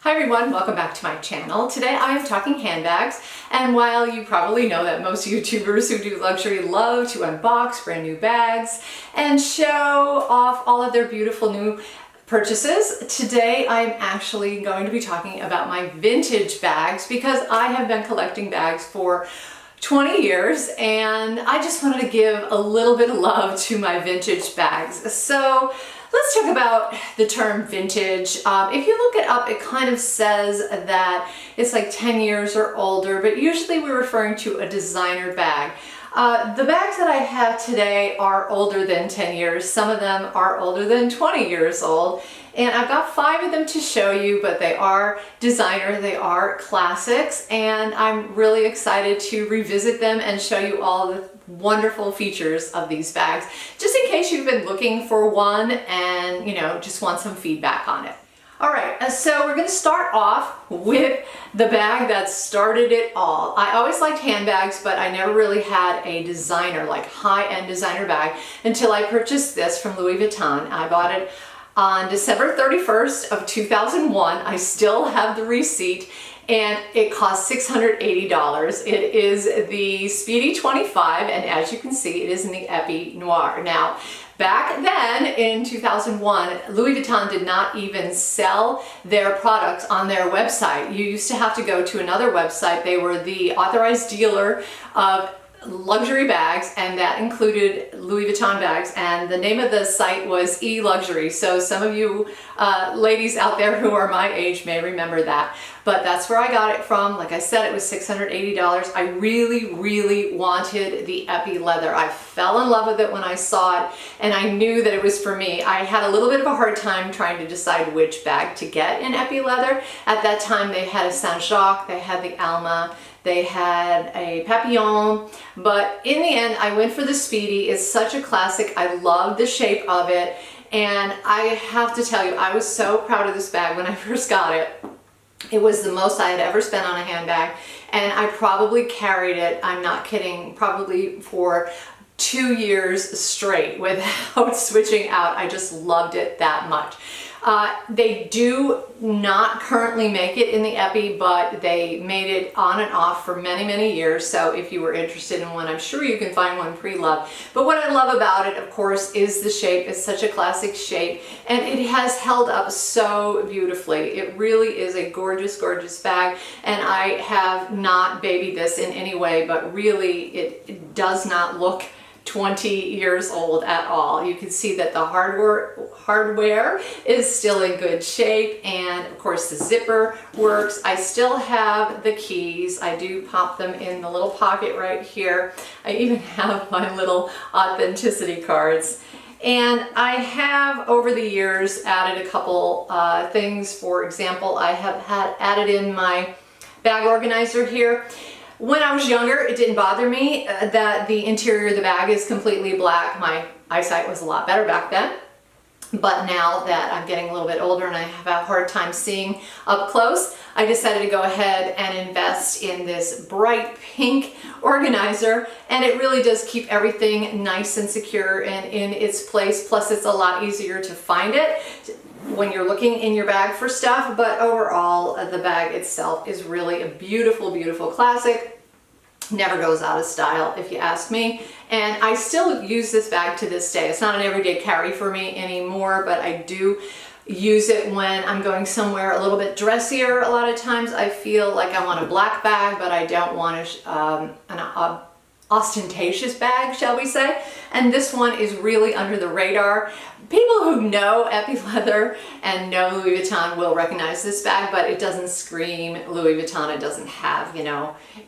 Hi everyone, welcome back to my channel. Today I am talking handbags, and while you probably know that most YouTubers who do luxury love to unbox brand new bags and show off all of their beautiful new purchases, today I'm actually going to be talking about my vintage bags because I have been collecting bags for 20 years and I just wanted to give a little bit of love to my vintage bags. So let's talk about the term vintage. If you look it up, it kind of says that it's like 10 years or older, but usually we're referring to a designer bag. The bags that I have today are older than 10 years. Some of them are older than 20 years old. And I've got 5 of them to show you, but they are designer, they are classics, and I'm really excited to revisit them and show you all the wonderful features of these bags, just in case you've been looking for one and just want some feedback on it. All right, so we're going to start off with the bag that started it all. I always liked handbags, but I never really had a designer, like high-end designer bag, until I purchased this from Louis Vuitton. I bought it on December 31st of 2001. I still have the receipt, and it cost $680. It is the Speedy 25, and as you can see, it is in the Épée Noire. Now, back then in 2001, Louis Vuitton did not even sell their products on their website. You used to have to go to another website. They were the authorized dealer of luxury bags, and that included Louis Vuitton bags, and the name of the site was eLuxury. So some of you ladies out there who are my age may remember that, but that's where I got it from. Like I said, it was $680. I really wanted the Épée leather. I fell in love with it when I saw it, and I knew that it was for me. I had a little bit of a hard time trying to decide which bag to get in Épée leather. At that time they had a Saint-Jacques, they had the Alma, they had a Papillon, but in the end I went for the Speedy. It's such a classic. I love the shape of it, and I have to tell you, I was so proud of this bag when I first got it. It was the most I had ever spent on a handbag, and I probably carried it, I'm not kidding, probably for 2 years straight without switching out. I just loved it that much. They do not currently make it in the Épée, but they made it on and off for many years. So if you were interested in one, I'm sure you can find one pre-loved. But what I love about it, of course, is the shape. It's such a classic shape, and it has held up so beautifully. It really is a gorgeous bag, and I have not babied this in any way, but really it does not look 20 years old at all. You can see that the hardware is still in good shape, and of course the zipper works. I still have the keys. I do pop them in the little pocket right here. I even have my little authenticity cards. And I have over the years added a couple things. For example, I have had added in my bag organizer here. When I was younger, it didn't bother me that the interior of the bag is completely black. My eyesight was a lot better back then. But now that I'm getting a little bit older and I have a hard time seeing up close, I decided to go ahead and invest in this bright pink organizer, and it really does keep everything nice and secure and in its place. Plus, it's a lot easier to find it when you're looking in your bag for stuff. But overall, the bag itself is really a beautiful classic. Never goes out of style, if you ask me. And I still use this bag to this day. It's not an everyday carry for me anymore, but I do use it when I'm going somewhere a little bit dressier. A lot of times I feel like I want a black bag, but I don't want an ostentatious bag, shall we say. And this one is really under the radar. People who know Épée leather and know Louis Vuitton will recognize this bag, but it doesn't scream Louis Vuitton. It doesn't have,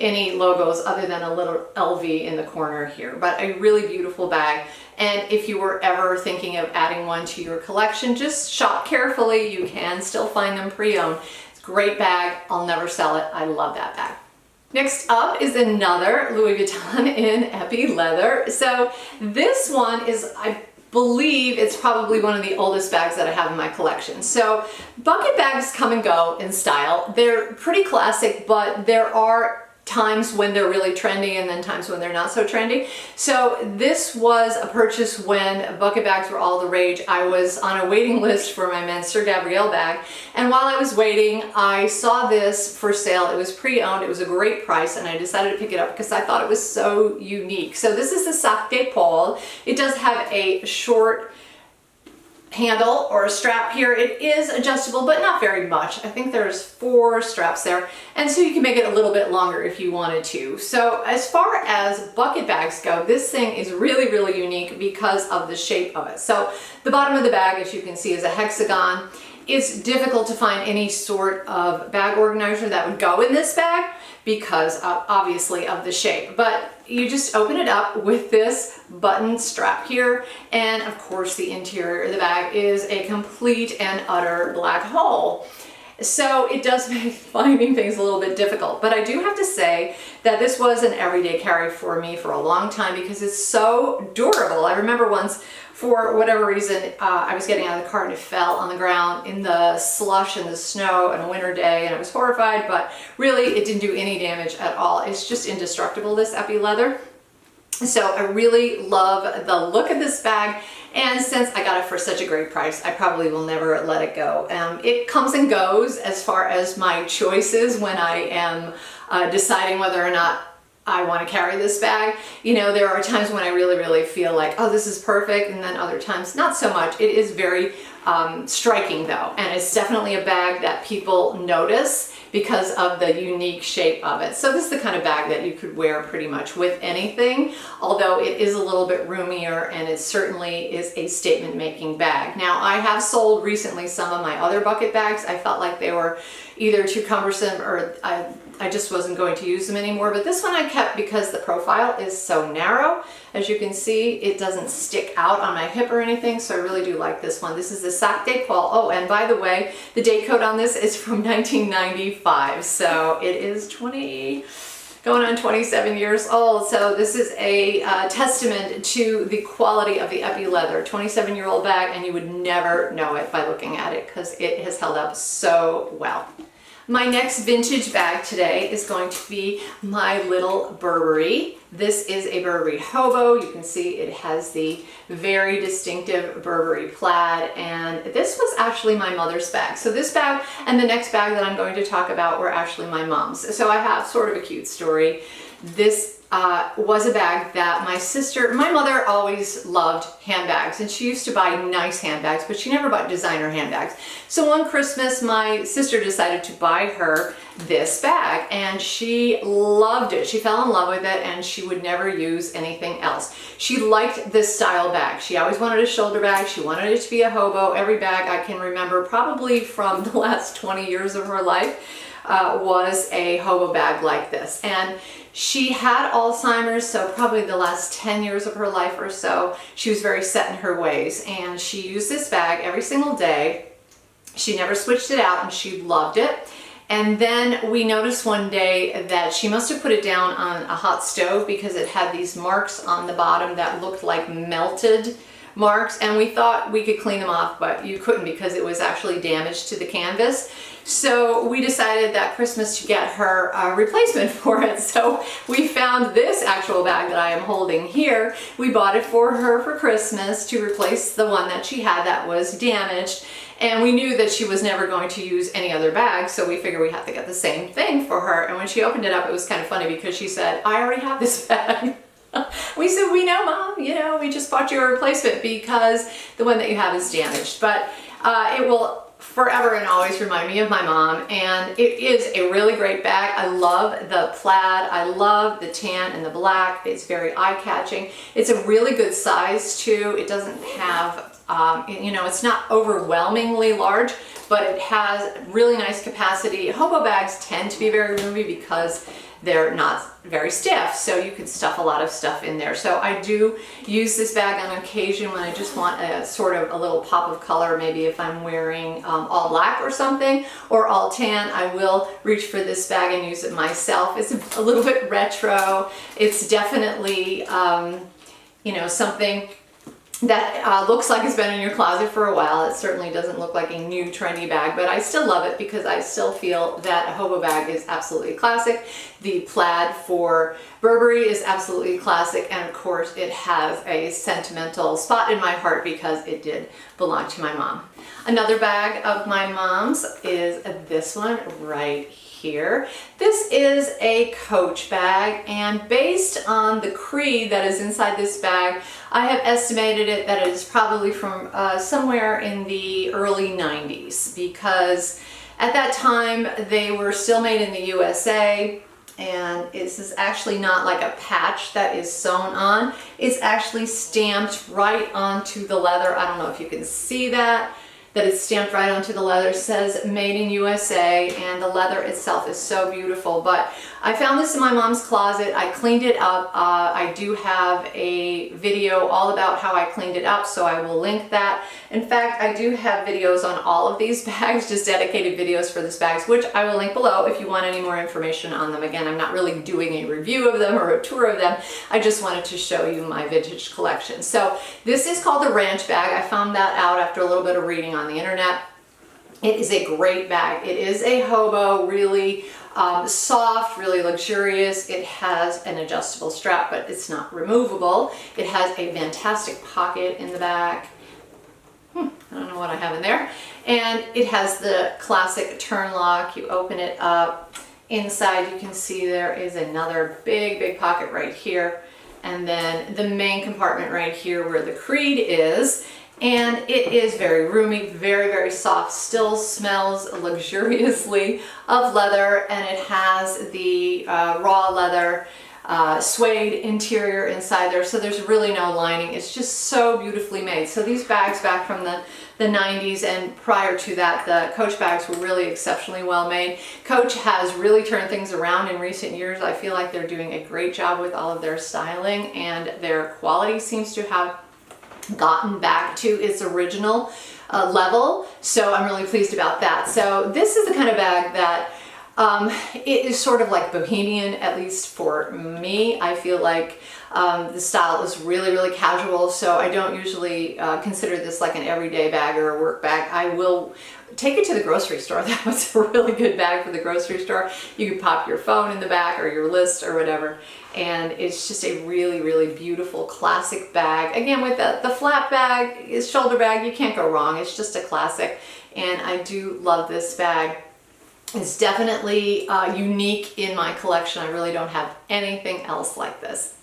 any logos other than a little LV in the corner here. But a really beautiful bag. And if you were ever thinking of adding one to your collection, just shop carefully. You can still find them pre-owned. It's a great bag. I'll never sell it. I love that bag. Next up is another Louis Vuitton in Épée leather. So this one is, I believe it's probably one of the oldest bags that I have in my collection. So bucket bags come and go in style. They're pretty classic, but there are times when they're really trendy and then times when they're not so trendy. So this was a purchase when bucket bags were all the rage. I was on a waiting list for my men's Sir Gabrielle bag, and while I was waiting, I saw this for sale. It was pre-owned, it was a great price, and I decided to pick it up because I thought it was so unique. So this is the Sac de Paul. It does have a short handle or a strap here. It is adjustable, but not very much. I think there's 4 straps there, and so you can make it a little bit longer if you wanted to. So as far as bucket bags go, this thing is really, really unique because of the shape of it. So the bottom of the bag, as you can see, is a hexagon. It's difficult to find any sort of bag organizer that would go in this bag because obviously of the shape, but you just open it up with this button strap here, and of course the interior of the bag is a complete and utter black hole. So it does make finding things a little bit difficult, but I do have to say that this was an everyday carry for me for a long time because it's so durable. I remember once, for whatever reason, I was getting out of the car and it fell on the ground in the slush and the snow on a winter day, and I was horrified, but really it didn't do any damage at all. It's just indestructible, this epi leather. So I really love the look of this bag, and since I got it for such a great price, I probably will never let it go. It comes and goes as far as my choices when I am deciding whether or not I want to carry this bag. You know, there are times when I really, really feel like, oh, this is perfect, and then other times not so much. It is very striking though, and it's definitely a bag that people notice because of the unique shape of it. So this is the kind of bag that you could wear pretty much with anything, although it is a little bit roomier, and it certainly is a statement making bag. Now, I have sold recently some of my other bucket bags. I felt like they were either too cumbersome or I just wasn't going to use them anymore, but this one I kept because the profile is so narrow. As you can see, it doesn't stick out on my hip or anything, so I really do like this one. This is the Sac de Paul. Oh, and by the way, the date code on this is from 1995, so it is going on 27 years old. So this is a testament to the quality of the epi leather. 27-year-old bag, and you would never know it by looking at it because it has held up so well. My next vintage bag today is going to be my little Burberry. This is a Burberry hobo. You can see it has the very distinctive Burberry plaid, and this was actually my mother's bag. So this bag and the next bag that I'm going to talk about were actually my mom's. So I have sort of a cute story. This was a bag that my mother always loved handbags, and she used to buy nice handbags, but she never bought designer handbags. So one Christmas, my sister decided to buy her this bag, and she loved it. She fell in love with it, and she would never use anything else. She liked this style bag. She always wanted a shoulder bag. She wanted it to be a hobo. Every bag I can remember, probably from the last 20 years of her life, was a hobo bag like this. And she had Alzheimer's, so probably the last 10 years of her life or so, she was very set in her ways, and she used this bag every single day. She never switched it out, and she loved it. And then we noticed one day that she must have put it down on a hot stove because it had these marks on the bottom that looked like melted marks, and we thought we could clean them off, but you couldn't because it was actually damaged to the canvas. So we decided that Christmas to get her a replacement for it. So we found this actual bag that I am holding here. We bought it for her for Christmas to replace the one that she had that was damaged. And we knew that she was never going to use any other bag, so we figured we had to get the same thing for her. And when she opened it up, it was kind of funny because she said, "I already have this bag." We said, "We know, Mom, you know, we just bought you a replacement because the one that you have is damaged." But it will forever and always remind me of my mom, and it is a really great bag. I love the plaid, I love the tan and the black. It's very eye-catching. It's a really good size too. It doesn't have, you know, it's not overwhelmingly large, but it has really nice capacity. Hobo bags tend to be very roomy because they're not very stiff, so you can stuff a lot of stuff in there. So I do use this bag on occasion when I just want a sort of a little pop of color, maybe if I'm wearing all black or something, or all tan. I will reach for this bag and use it myself. It's a little bit retro. It's definitely, you know, something that looks like it's been in your closet for a while. It certainly doesn't look like a new trendy bag, but I still love it because I still feel that a hobo bag is absolutely classic. The plaid for Burberry is absolutely classic, and of course it has a sentimental spot in my heart because it did belong to my mom. Another bag of my mom's is this one right here. This is a Coach bag, and based on the creed that is inside this bag, I have estimated it that it is probably from somewhere in the early 90s, because at that time they were still made in the USA. And this is actually not like a patch that is sewn on. It's actually stamped right onto the leather. I don't know if you can see that it's stamped right onto the leather. It says made in USA, and the leather itself is so beautiful. But I found this in my mom's closet. I cleaned it up. I do have a video all about how I cleaned it up, so I will link that. In fact, I do have videos on all of these bags, just dedicated videos for these bags, which I will link below if you want any more information on them. Again, I'm not really doing a review of them or a tour of them. I just wanted to show you my vintage collection. So this is called the Ranch bag. I found that out after a little bit of reading on the internet. It is a great bag. It is a hobo, really soft, really luxurious. It has an adjustable strap, but it's not removable. It has a fantastic pocket in the back. I don't know what I have in there. And it has the classic turn lock. You open it up. Inside you can see there is another big pocket right here. And then the main compartment right here where the creed is. And it is very roomy, very soft, still smells luxuriously of leather, and it has the raw leather suede interior inside there, so there's really no lining. It's just so beautifully made. So these bags back from the 90s and prior to that, the Coach bags were really exceptionally well made. Coach has really turned things around in recent years. I feel like they're doing a great job with all of their styling, and their quality seems to have gotten back to its original level. So I'm really pleased about that. So this is the kind of bag that it is sort of like bohemian, at least for me. I feel like the style is really casual, so I don't usually consider this like an everyday bag or a work bag. I will take it to the grocery store. That was a really good bag for the grocery store. You can pop your phone in the back or your list or whatever, and it's just a really beautiful classic bag. Again, with the flap bag, is shoulder bag, you can't go wrong. It's just a classic, and I do love this bag. It's definitely unique in my collection. I really don't have anything else like this.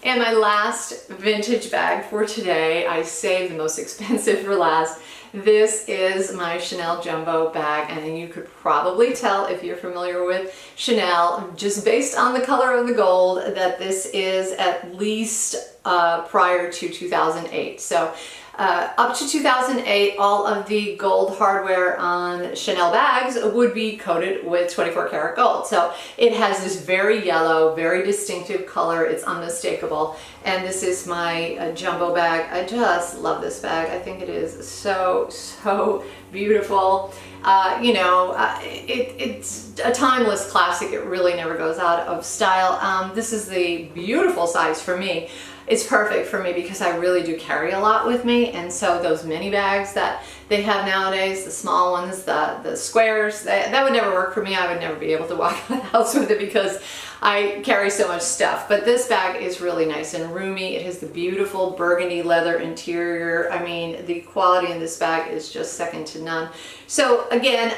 And my last vintage bag for today, I saved the most expensive for last. This is my Chanel jumbo bag, and you could probably tell if you're familiar with Chanel, just based on the color of the gold, that this is at least prior to 2008. So up to 2008, all of the gold hardware on Chanel bags would be coated with 24 karat gold. So it has this very yellow, very distinctive color. It's unmistakable. And this is my jumbo bag. I just love this bag. I think it is so beautiful. It's a timeless classic. It really never goes out of style. This is the beautiful size for me. It's perfect for me because I really do carry a lot with me, and so those mini bags that they have nowadays, the small ones, the squares, that would never work for me. I would never be able to walk out of the house with it because I carry so much stuff. But this bag is really nice and roomy. It has the beautiful burgundy leather interior. I mean, the quality in this bag is just second to none. So again,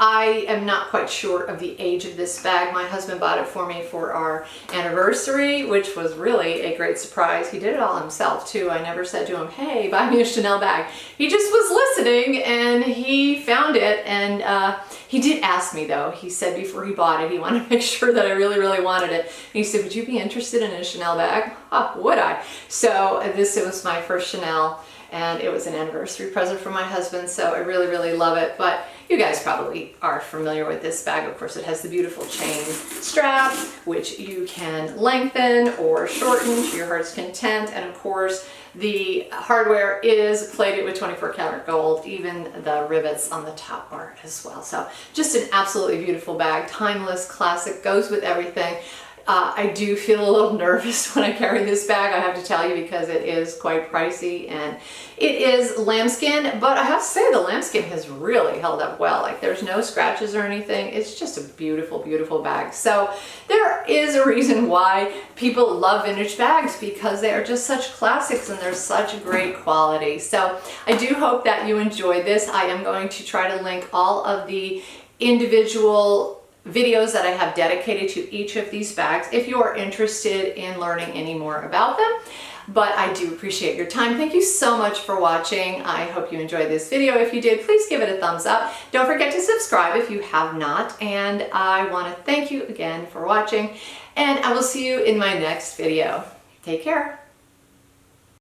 I am not quite sure of the age of this bag. My husband bought it for me for our anniversary, which was really a great surprise. He did it all himself too. I never said to him, hey, buy me a Chanel bag. He just was listening and he found it, and he did ask me though. He said before he bought it, he wanted to make sure that I really wanted it. And he said, would you be interested in a Chanel bag? Oh, would I? So this was my first Chanel, and it was an anniversary present from my husband, so I really love it. But you guys probably are familiar with this bag. Of course, it has the beautiful chain strap, which you can lengthen or shorten to your heart's content. And of course, the hardware is plated with 24 karat gold. Even the rivets on the top are as well. So just an absolutely beautiful bag, timeless, classic, goes with everything. I do feel a little nervous when I carry this bag, I have to tell you, because it is quite pricey and it is lambskin, but I have to say the lambskin has really held up well. Like, there's no scratches or anything. It's just a beautiful, beautiful bag. So there is a reason why people love vintage bags, because they are just such classics and they're such great quality. So I do hope that you enjoyed this. I am going to try to link all of the individual videos that I have dedicated to each of these bags if you are interested in learning any more about them. But I do appreciate your time. Thank you so much for watching. I hope you enjoyed this video. If you did, please give it a thumbs up. Don't forget to subscribe if you have not. And I want to thank you again for watching, and I will see you in my next video. Take care.